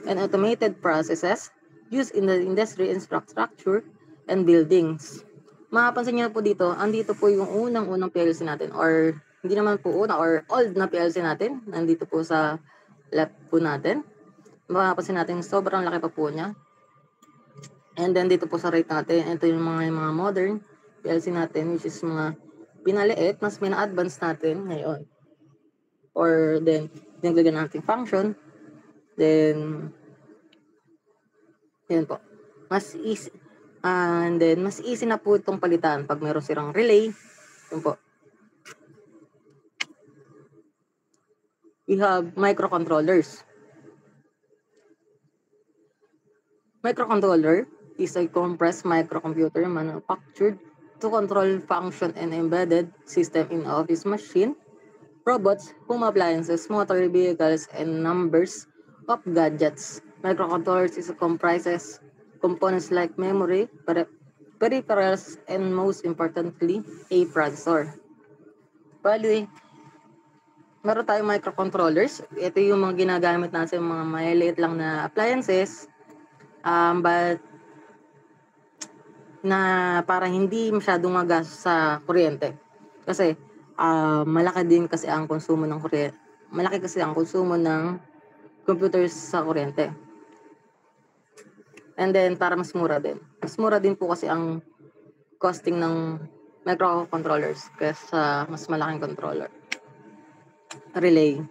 and automated processes used in the industry infrastructure and buildings. Mapapansin niyo po dito, andito po yung unang-unang PLC natin or hindi naman po una or old na PLC natin. Nandito po sa left po natin. Mapapansin natin sobrang laki pa po niya. And then dito po sa right natin, ito yung mga modern PLC natin which is mga pinaliit, mas mina-advance natin ngayon. Or then, nilagyan natin function. Then, yun po. Mas easy. And then, mas easy na po itong palitan pag meron silang relay. Yun po. We have microcontrollers. Microcontroller is a compressed microcomputer manufactured to control function and embedded system in office machine, robots, home appliances, motor vehicles, and numbers of gadgets. Microcontrollers comprises components like memory, peripherals, and most importantly, a processor. Bali, meron tayong microcontrollers. Ito yung mga ginagamit natin sa mga maliliit lang na appliances. But na para hindi masyadong magastos sa kuryente. Kasi malaki din kasi ang konsumo ng kuryente. Malaki kasi ang konsumo ng computers sa kuryente. And then para mas mura din. Mas mura din po kasi ang costing ng microcontrollers kaysa mas malaking controller. Relay.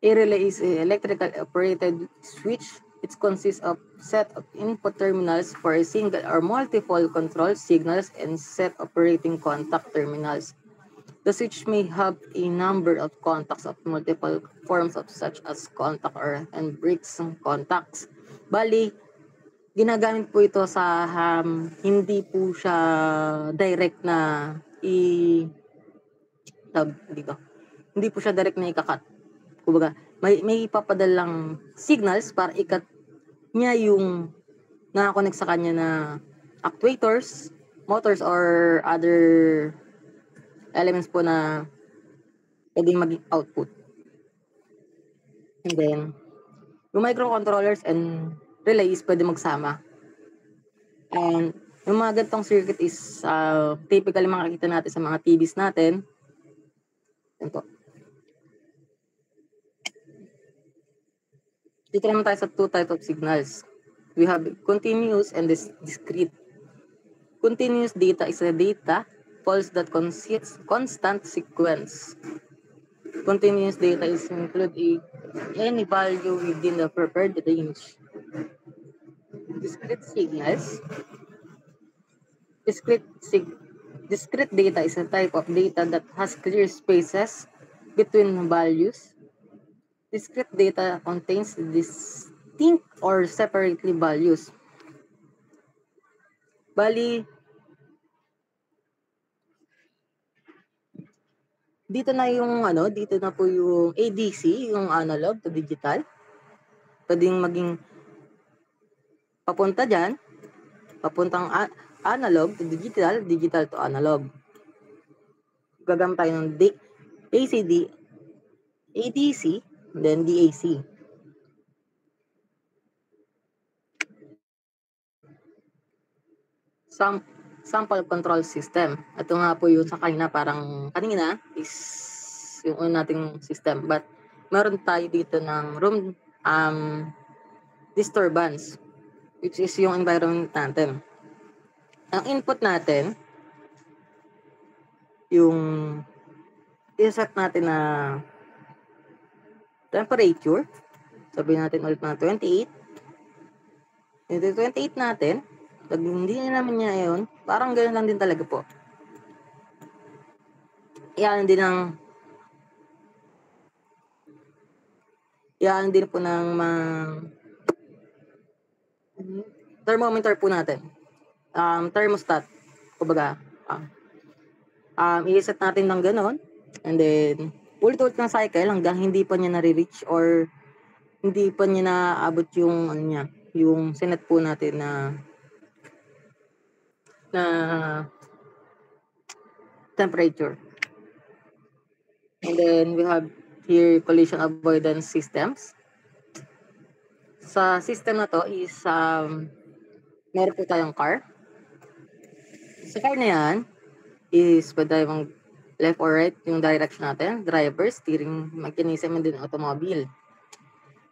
A relay is an electrical operated switch. It consists of set of input terminals for a single or multiple control signals and set operating contact terminals. The switch may have a number of contacts of multiple forms of such as contact or and breaks contacts. Bali, ginagamit po ito sa hindi po siya direct na dito. Hindi po siya direct na ikakat. Kumbaga, may ipapadalang signals para ikat niya yung nakakonect sa kanya na actuators, motors, or other elements po na pwedeng maging output. And then, yung microcontrollers and relays pwede magsama. And yung mga ganitong circuit is typically makikita natin sa mga TVs natin. Yan po. Dito naman tayo sa two types of signals. We have continuous and discrete. Continuous data is a data pulse that consists constant sequence. Continuous data is include any value within the preferred range. Discrete signals. Discrete data is a type of data that has clear spaces between values. Discrete data contains distinct or separately values. Bali, dito na po yung ADC, yung analog to digital. Pwedeng maging papunta dyan, papuntang analog to digital, digital to analog. Gagamit tayo ng ADC, then DAC. Sample control system. Ito nga po yung sa kanina is yung una nating system. But meron tayo dito ng room disturbance, which is yung environment natin. Ang input natin, yung iset natin na temperature, sabihin natin ulit na 28. Yung 28 natin, pag hindi na naman niya yun, parang ganoon lang din talaga po. Yan din po ng thermometer po natin. Thermostat. Kumbaga, i-set natin ng gano'n. And then, ulit-ulit ng cycle hanggang hindi pa niya nare-reach or hindi pa niya naabot yung yung sinet po natin na temperature. And then we have here collision avoidance systems. Sa system na to is meron po tayong car. Sa car na yan is pwede tayong left or right yung direction natin, driver, steering mechanism, and then automobile.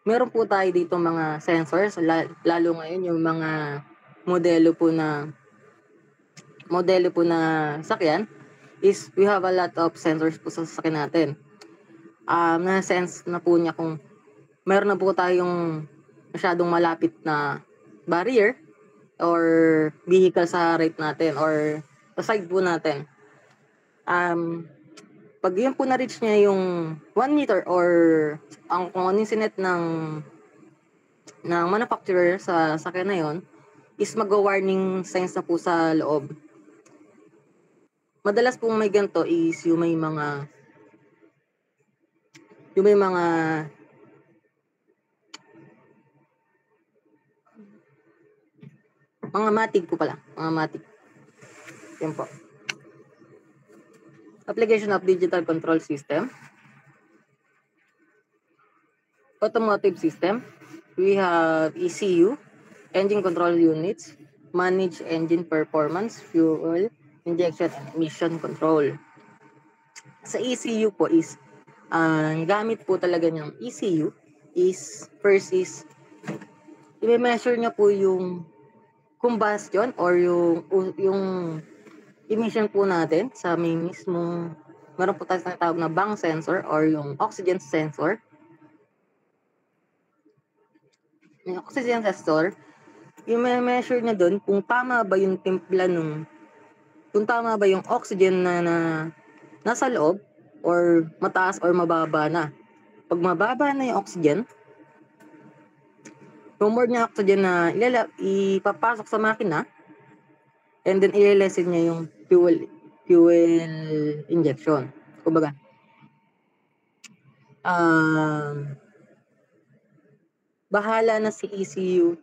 Meron po tayo dito mga sensors, lalo ngayon yung mga modelo po na sakyan is we have a lot of sensors po sa sakyan natin. Na-sense na po niya kung meron na po tayong masyadong malapit na barrier or vehicle sa right natin or sa side po natin. Pag yun po na-reach niya yung 1 meter or kung ano yung sinet ng manufacturer sa sakyan na yun, is mag-warning signs na po sa loob. Madalas pong may ganito is yung may mga matig po pala. Mga matig. Yan po. Application of digital control system. Automotive system. We have ECU, engine control units, manage engine performance, fuel injection, and emission control. Sa ECU po is, gamit po talaga ng ECU is, first is, i-measure niya po yung combustion or yung emission po natin sa may mismong, meron po tayo tawag na bank sensor or yung oxygen sensor. Yung oxygen sensor, i-measure niya doon kung tama ba yung timpla kung tama ba yung oxygen na nasa loob or mataas or mababa na. Pag mababa na yung oxygen, yung more na oxygen na ipapasok sa makina, and then i-lessen niya yung fuel injection. Kumbaga, bahala na si ECU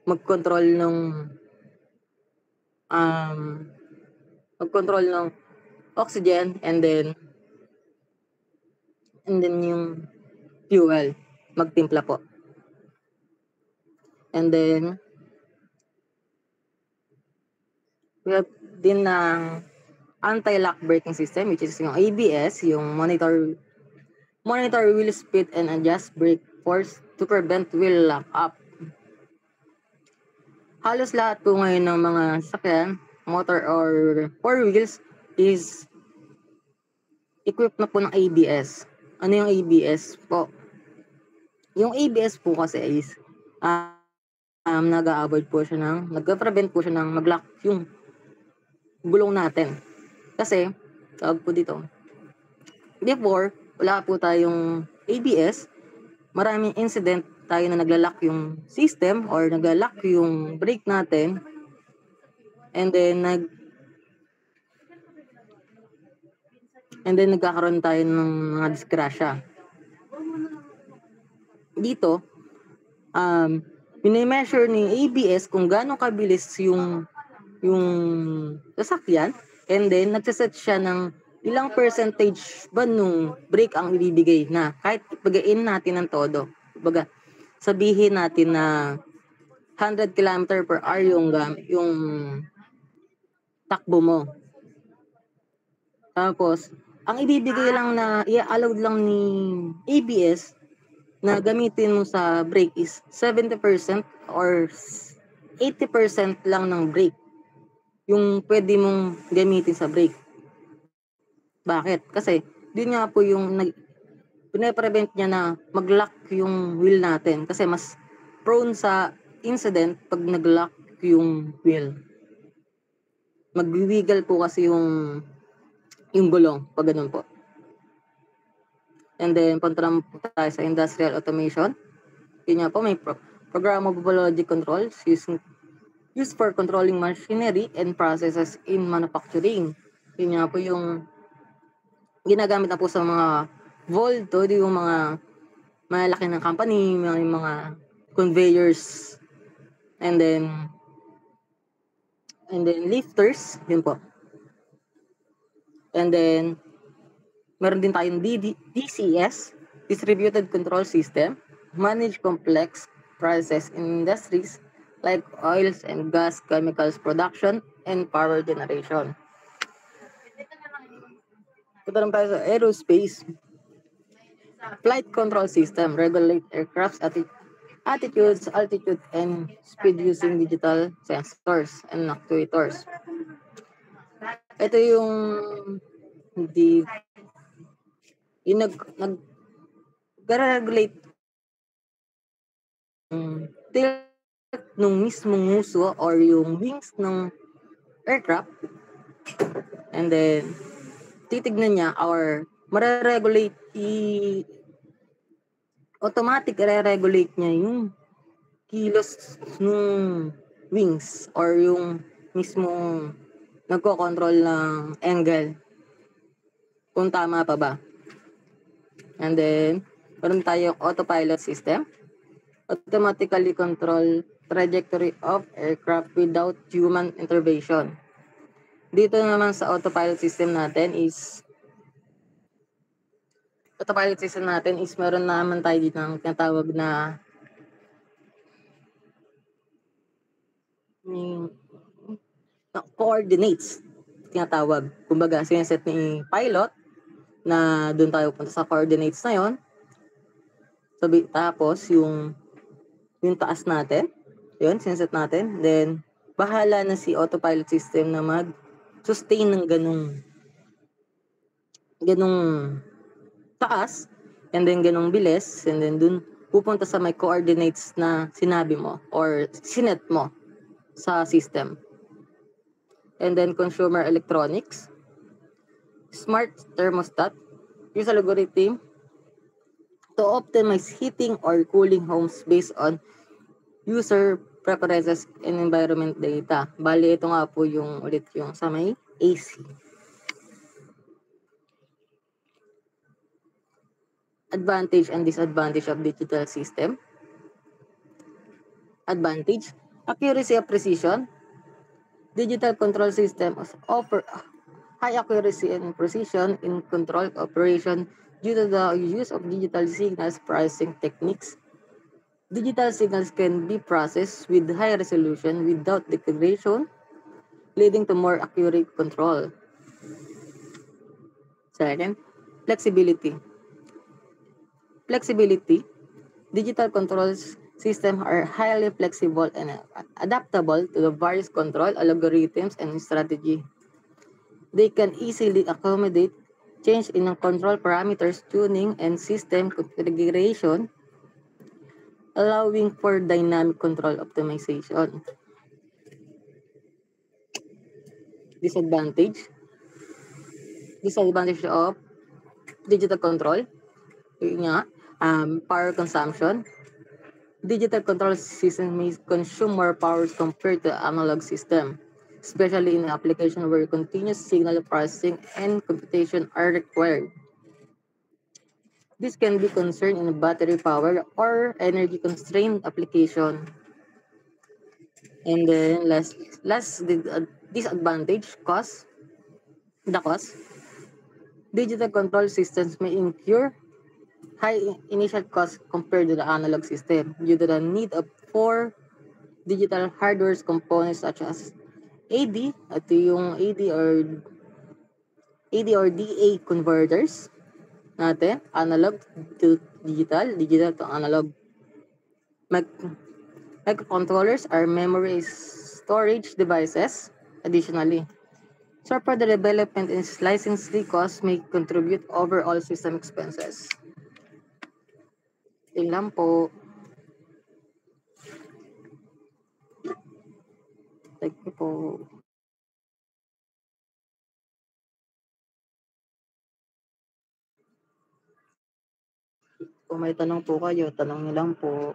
mag-control ng oxygen and then yung fuel magtimpla po. And then we have din ng anti-lock braking system, which is yung ABS, yung monitor wheel speed and adjust brake force to prevent wheel lock up. Halos lahat po ngayon ng mga sasakyan, motor or four wheels is equipped na po ng ABS. Ano yung ABS po? Yung ABS po kasi is nag-prevent po siya ng mag-lock yung gulong natin. Kasi, tawag po dito, before, wala po tayong ABS, maraming incident tayo na nagla-lock yung system or nagla-lock yung brake natin, and then nagkakaroon tayo ng mga disgrasya. Dito, mini-measure ni ABS kung gaano kabilis yung sasakyan, and then nagsaset siya ng ilang percentage ba nung brake ang ibibigay na kahit ipagain natin ng todo. Baga, sabihin natin na 100 km per hour yung takbo mo. Tapos, ang ibibigay lang na i-allowed lang ni ABS na gamitin mo sa brake is 70% or 80% lang ng brake yung pwede mong gamitin sa brake. Bakit? Kasi yun nga po yung pinaprevent niya na mag-lock yung wheel natin kasi mas prone sa incident pag nag-lock yung wheel. Magwiwiggle po kasi yung gulong pag ganun po. And then, punta naman po tayo sa industrial automation. Yun nga po, may programmable logic controls used for controlling machinery and processes in manufacturing. Yun nga po yung ginagamit na po sa mga Volto, yung mga malaki ng company, mga conveyors, and then lifters, yun po. And then, meron din tayong DCS, Distributed control system manage complex processes in industries like oils and gas, chemicals production, and power generation. Ito naman tayo sa aerospace. Flight control system regulate aircraft's attitudes, altitude, and speed using digital sensors and actuators. Ito yung hindi yung nag-regulate tilt nung mismong nguso or yung wings ng aircraft, and then titignan niya or mare-regulate automatic re-regulate niya yung kilos ng wings or yung mismong nagko-control ng angle kung tama pa ba. And then meron tayong autopilot system, automatically control trajectory of aircraft without human intervention. Dito naman sa autopilot system natin is meron naman tayo dito ng tinatawag na coordinates, tinatawag. Kumbaga, sineset ni pilot na doon tayo punta sa coordinates na yon. Tapos, yung taas natin, yun, sineset natin. Then, bahala na si autopilot system na mag-sustain ng ganung taas, and then ganung bilis, and then dun pupunta sa may coordinates na sinabi mo or sinet mo sa system. And then consumer electronics, smart thermostat, use algorithm to optimize heating or cooling homes based on user preferences and environment data. Bali, ito nga po yung ulit yung sa may AC. Advantage and disadvantage of digital system. Advantage, accuracy of precision. Digital control systems offer high accuracy and precision in control operation due to the use of digital signals processing techniques. Digital signals can be processed with high resolution without degradation, leading to more accurate control. Second, flexibility. Digital controls systems are highly flexible and adaptable to the various control algorithms and strategy. They can easily accommodate change in control parameters, tuning, and system configuration, allowing for dynamic control optimization. Disadvantage of digital control, power consumption. Digital control system may consume more power compared to analog system, especially in application where continuous signal processing and computation are required. This can be concerned in battery power or energy constrained application. And then last disadvantage, cost. Digital control systems may incur high initial cost compared to the analog system due to the need for digital hardware components such as AD, ito yung AD or DA converters natin, analog to digital, digital to analog. Microcontrollers are memory storage devices. Additionally, software development and licensing costs may contribute overall system expenses. Yun lang po. Thank you po. Kung may tanong po kayo, tanong niyo lang po.